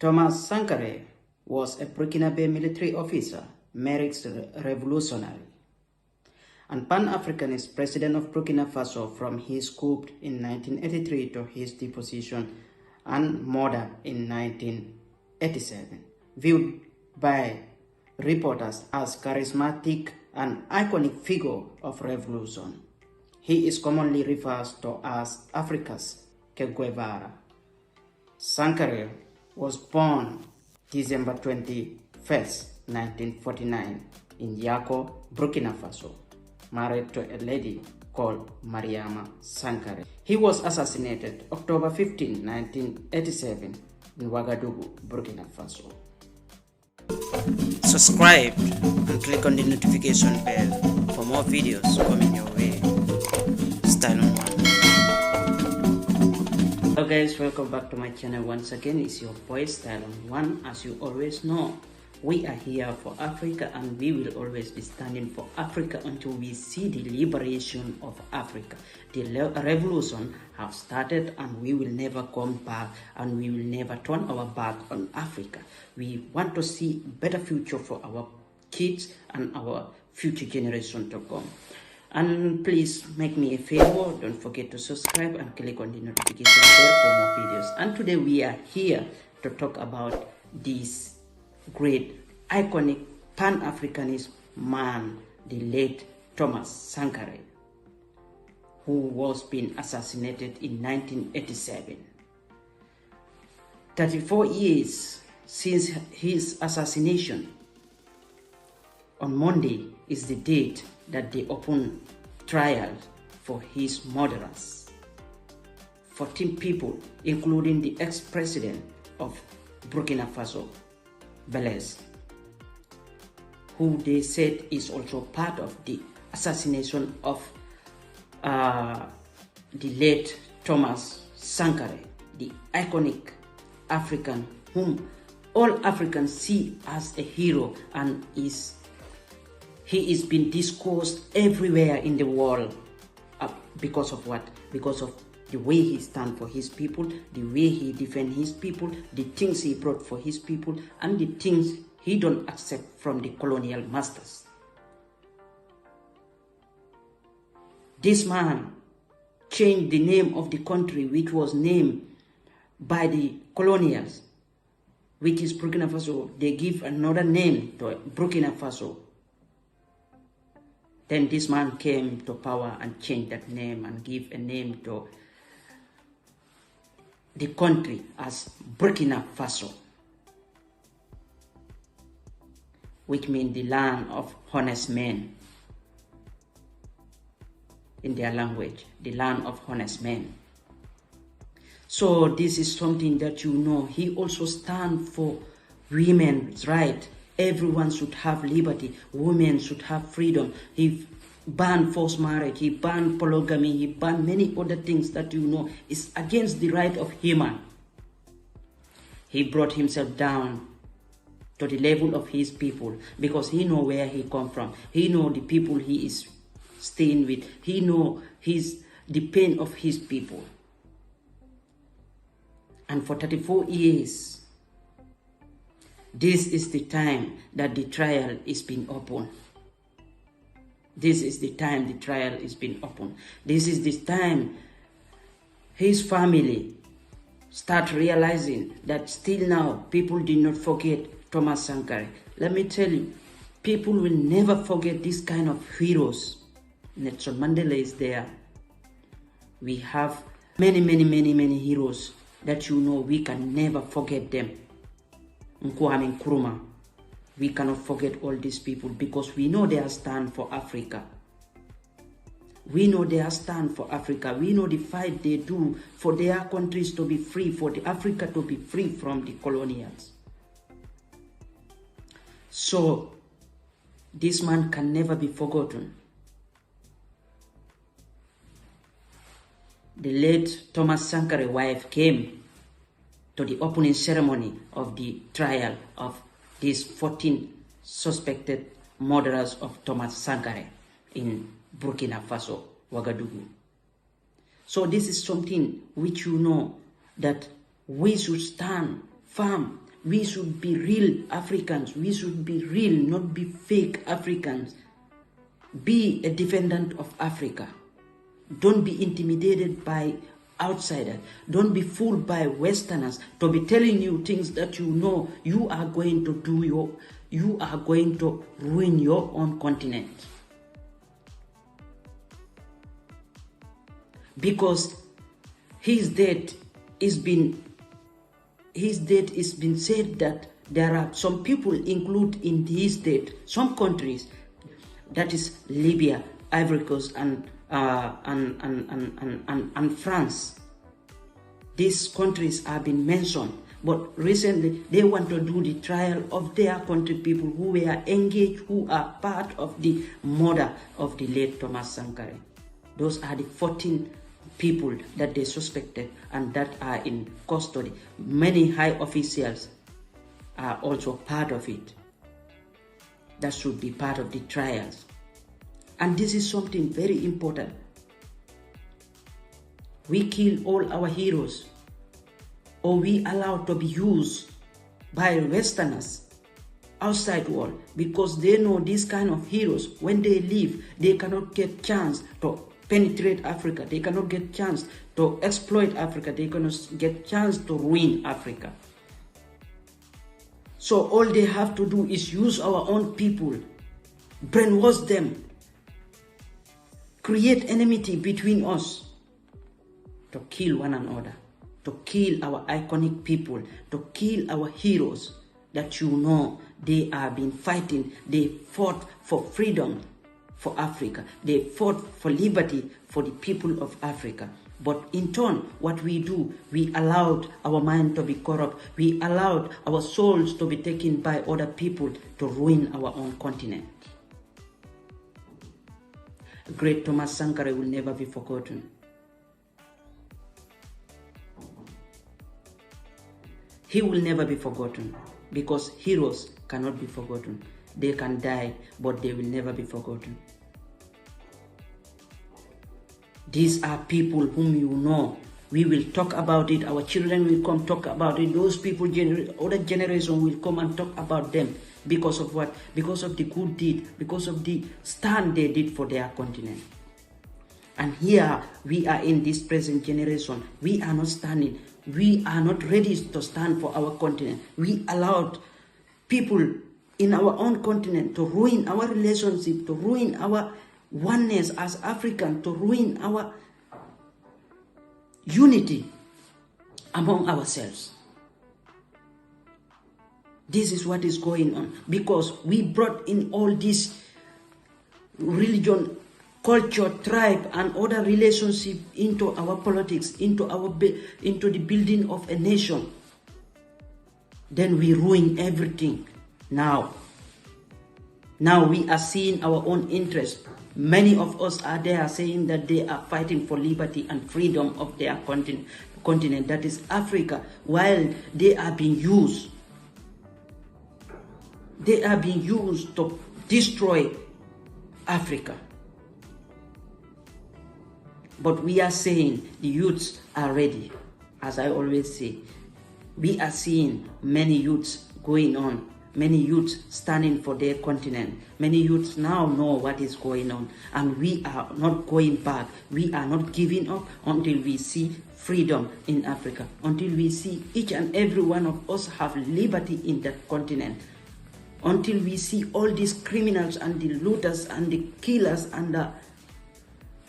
Thomas Sankara was a Burkinabé military officer, Marxist revolutionary, and Pan-Africanist president of Burkina Faso from his coup in 1983 to his deposition and murder in 1987, viewed by reporters as charismatic and iconic figure of revolution. He is commonly referred to as Africa's Che Guevara. Sankara was born December 21, 1949 in Yako, Burkina Faso, married to a lady called Mariama Sankara. He was assassinated October 15, 1987 in Ouagadougou, Burkina Faso. Subscribe and click on the notification bell for more videos coming your way. Style on One. Hello guys, welcome back to my channel once again. It's your boy Style on One. As you always know, we are here for Africa and we will always be standing for Africa until we see the liberation of Africa. The revolution have started and we will never come back, and we will never turn our back on Africa. We want to see a better future for our kids and our future generation to come. And please make me a favor, don't forget to subscribe and click on the notification bell for more videos. And today we are here to talk about this great, iconic, Pan-Africanist man, the late Thomas Sankara, who was being assassinated in 1987. 34 years since his assassination, on Monday is the date that they opened trial for his murderers. 14 people, including the ex-president of Burkina Faso, Blaise, who they said is also part of the assassination of the late Thomas Sankara, the iconic African whom all Africans see as a hero, and he is being discussed everywhere in the world because of what? Because of the way he stands for his people, the way he defends his people, the things he brought for his people, and the things he don't accept from the colonial masters. This man changed the name of the country, which was named by the colonials, which is Burkina Faso. They give another name to Burkina Faso. Then this man came to power and changed that name and gave a name to the country as Burkina Faso, which means the land of honest men. In their language, the land of honest men. So this is something that you know. He also stands for women's rights. Everyone should have liberty. Women should have freedom. He banned forced marriage. He banned polygamy. He banned many other things that you know is against the right of human. He brought himself down to the level of his people because he know where he come from. He know the people he is staying with. He know the pain of his people. And for 34 years, this is the time that the trial is being opened. This is the time the trial is being opened. This is the time his family start realizing that still now people did not forget Thomas Sankara. Let me tell you, people will never forget this kind of heroes. Nelson Mandela is there. We have many heroes that you know we can never forget them. Kwame Nkrumah. We cannot forget all these people because we know they stand for Africa. We know they stand for Africa. We know the fight they do for their countries to be free, for the Africa to be free from the colonials. So, this man can never be forgotten. The late Thomas Sankara's wife came to the opening ceremony of the trial of these 14 suspected murderers of Thomas Sankara in Burkina Faso, Ouagadougou. So this is something which you know that we should stand firm We should be real Africans. We should be real, not be fake Africans. Be a defendant of Africa. Don't be intimidated by outsiders. Don't be fooled by Westerners to be telling you things that you know you are going to do you are going to ruin your own continent. Because his death is been said that there are some people included in his death, some countries, that is Libya, Ivory Coast, and France. These countries have been mentioned, but recently they want to do the trial of their country people who were engaged, who are part of the murder of the late Thomas Sankara. Those are the 14 people that they suspected and that are in custody. Many high officials are also part of it. That should be part of the trials. And this is something very important. We kill all our heroes, or we allow to be used by Westerners outside world, because they know these kind of heroes, when they leave, they cannot get chance to penetrate Africa. They cannot get chance to exploit Africa. They cannot get chance to ruin Africa. So all they have to do is use our own people, brainwash them, create enmity between us, to kill one another, to kill our iconic people, to kill our heroes that you know they have been fighting. They fought for freedom for Africa. They fought for liberty for the people of Africa. But in turn, what we do, we allowed our mind to be corrupt. We allowed our souls to be taken by other people to ruin our own continent. Great Thomas Sankara will never be forgotten. He will never be forgotten, because heroes cannot be forgotten. They can die, but they will never be forgotten. These are people whom you know. We will talk about it. Our children will come talk about it. Those people, other generation will come and talk about them. Because of what? Because of the good deed. Because of the stand they did for their continent. And here we are in this present generation. We are not standing. We are not ready to stand for our continent. We allowed people in our own continent to ruin our relationship, to ruin our oneness as African, to ruin our unity among ourselves. This is what is going on, because we brought in all this religion, culture, tribe, and other relationship into our politics, into the building of a nation. Then we ruin everything. Now we are seeing our own interest. Many of us are there saying that they are fighting for liberty and freedom of their continent, that is Africa, while they are being used. They are being used to destroy Africa. But we are saying the youths are ready. As I always say, we are seeing many youths going on, many youths standing for their continent. Many youths now know what is going on, and we are not going back. We are not giving up until we see freedom in Africa, until we see each and every one of us have liberty in that continent, until we see all these criminals and the looters and the killers and the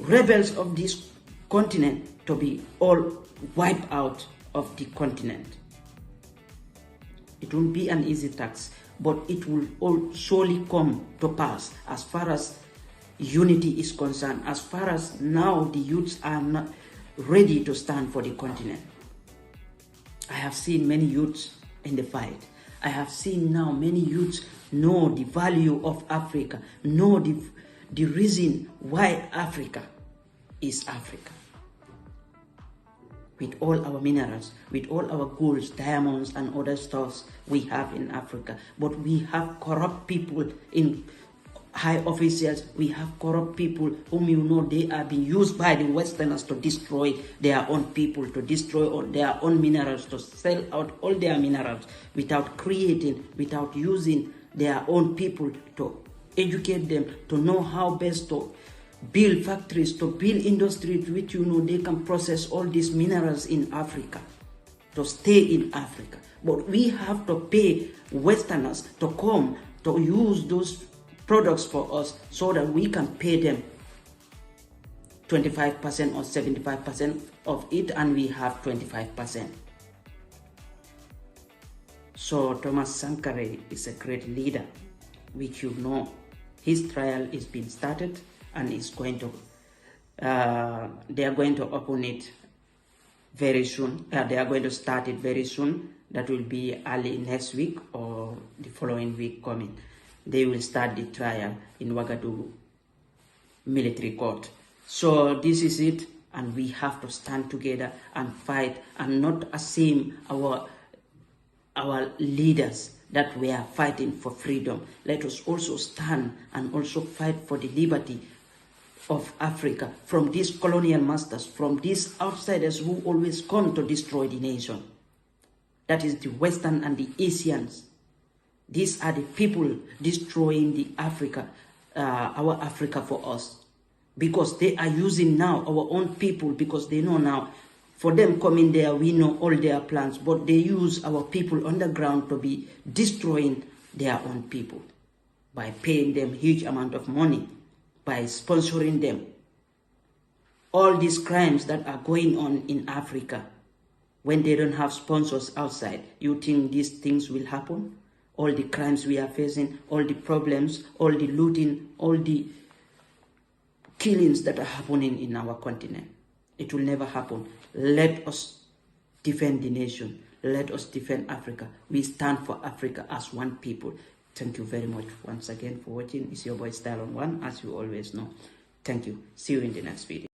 rebels of this continent to be all wiped out of the continent. It won't be an easy task, but it will all surely come to pass as far as unity is concerned, as far as now the youths are not ready to stand for the continent. I have seen many youths in the fight. I have seen now many youths know the value of Africa, know the reason why Africa is Africa. With all our minerals, with all our golds, diamonds, and other stuffs we have in Africa. But we have corrupt people in high officials, we have corrupt people whom you know they are being used by the Westerners to destroy their own people, to destroy all their own minerals, to sell out all their minerals without creating, without using their own people to educate them, to know how best to build factories, to build industries which you know they can process all these minerals in Africa, to stay in Africa. But we have to pay Westerners to come to use those products for us so that we can pay them 25% or 75% of it, and we have 25%. So Thomas Sankara is a great leader, which you know. His trial is being started and is going to, they are going to open it very soon. They are going to start it very soon. That will be early next week or the following week coming. They will start the trial in Ouagadougou military court. So this is it, and we have to stand together and fight and not assume our leaders that we are fighting for freedom. Let us also stand and also fight for the liberty of Africa from these colonial masters, from these outsiders who always come to destroy the nation. That is the Western and the Asians. These are the people destroying the Africa, our Africa for us. Because they are using now our own people, because they know now, for them coming there, we know all their plans, but they use our people on the ground to be destroying their own people by paying them huge amount of money, by sponsoring them. All these crimes that are going on in Africa, when they don't have sponsors outside, you think these things will happen? All the crimes we are facing, all the problems, all the looting, all the killings that are happening in our continent. It will never happen. Let us defend the nation. Let us defend Africa. We stand for Africa as one people. Thank you very much once again for watching. It's your boy Style on One, as you always know. Thank you. See you in the next video.